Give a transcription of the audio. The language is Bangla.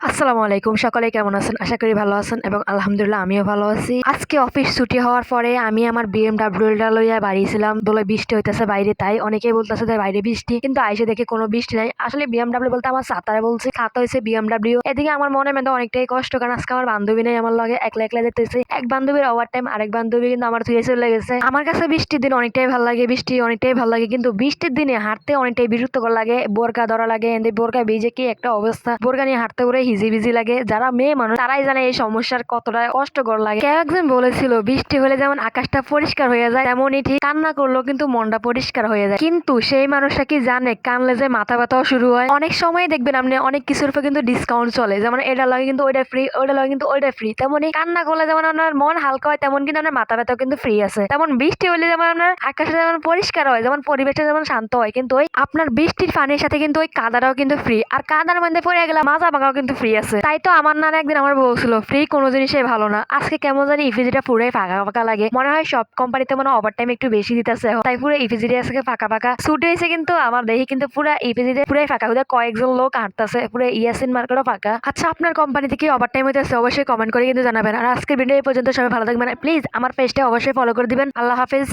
আসসালামু আলাইকুম, সকলে কেমন আছেন? আশা করি ভালো আছেন এবং আলহামদুলিল্লাহ আমিও ভালো আছি। আজকে অফিস ছুটি হওয়ার পরে আমি আমার বিএমডাব্লিউটা লইয়া বাড়িছিলাম, বলে বৃষ্টি হইতেছে বাইরে। তাই অনেকেই বলতেছে যে বাইরে বৃষ্টি, কিন্তু আইসে দেখে কোনো বৃষ্টি নাই। আসলে বিএমডাব্লিউ বলতে আমার ছাতারে বলছি, ছাতা হয়েছে বিএমডাব্লিউ। এদিকে আমার মনে মধ্যে অনেকটাই কষ্ট, কারণ আজকে আমার বান্ধবী নেই আমার লগে, একলা একলা যেতেছি। এক বান্ধবীর ওভার টাইম, আরেক বান্ধবী কিন্তু আমার থুয়ে চলে গেছে। আমার কাছে বৃষ্টির দিন অনেকটাই ভালো লাগে, বৃষ্টি অনেকটাই ভালো লাগে, কিন্তু বৃষ্টির দিনে হাঁটতে অনেকটাই বিরক্তকর লাগে। বোরকা ধরা লাগে, এদের বোরকা ভিজে কি একটা অবস্থা, বোরকা নিয়ে হাঁটতে করে হিজি ভিজি লাগে। যারা মেয়ে মানুষ তারাই জানে এই সমস্যার কতটা কষ্টকর লাগে। কেউ একজন বলেছিল বৃষ্টি হলে যেমন আকাশটা পরিষ্কার হয়ে যায়, তেমনই ঠিক কান্না করলেও কিন্তু মনটা পরিষ্কার হয়ে যায়। কিন্তু সেই মানুষটা কি জানে কানলে যে মাথা ব্যথাও শুরু হয়। অনেক সময় দেখবেন আপনি অনেক কিছুর উপর কিন্তু ডিসকাউন্ট চলে, যেমন এটা লাগে কিন্তু ওইটা ফ্রি, ওইটা লাগে কিন্তু ওইটা ফ্রি। তেমনই কান্না করলে যেমন আপনার মন হালকা হয়, তেমন কিন্তু আপনার মাথা ব্যথাও কিন্তু ফ্রি আছে। তেমন বৃষ্টি হলে যেমন আপনার আকাশটা যেমন পরিষ্কার হয়, যেমন পরিবেশটা যেমন শান্ত হয়, কিন্তু ওই আপনার বৃষ্টির পানির সাথে কিন্তু ওই কাদাটাও কিন্তু ফ্রি। আর কাদার মধ্যে পড়ে গেলে মাজা ভাঙাও কিন্তু ফ্রি আছে। তাই তো আমার না একদিন আমার বলছিল ফ্রি কোনো জিনিসই ভালো না। আজকে কেমন জানি ইফিজিটা পুরাই ফাঁকা ফাঁকা লাগে, মনে হয় সব কোম্পানিতে মনে ওভার টাইম একটু বেশি দিতেছে, তাই পুরো ইফিজিটা আজকে ফাঁকা ফাঁকা ছুটি হয়েছে। কিন্তু আমার দেখি কিন্তু পুরো ইফিজিটা পুরাই ফাঁকা, কয়েকজন লোক হাঁটতেছে, পুরো ইয়াসিন মার্কেটও ফাঁকা। আচ্ছা, আপনার কোম্পানিতে কি ওভার টাইম হইতেছে? অবশ্যই কমেন্ট করে কিন্তু জানাবেন। আর আজকের ভিডিও এই পর্যন্ত, সবাই ভালো থাকবেন, প্লিজ আমার পেজটা অবশ্যই ফলো করে দিবেন। আল্লাহ হাফেজ।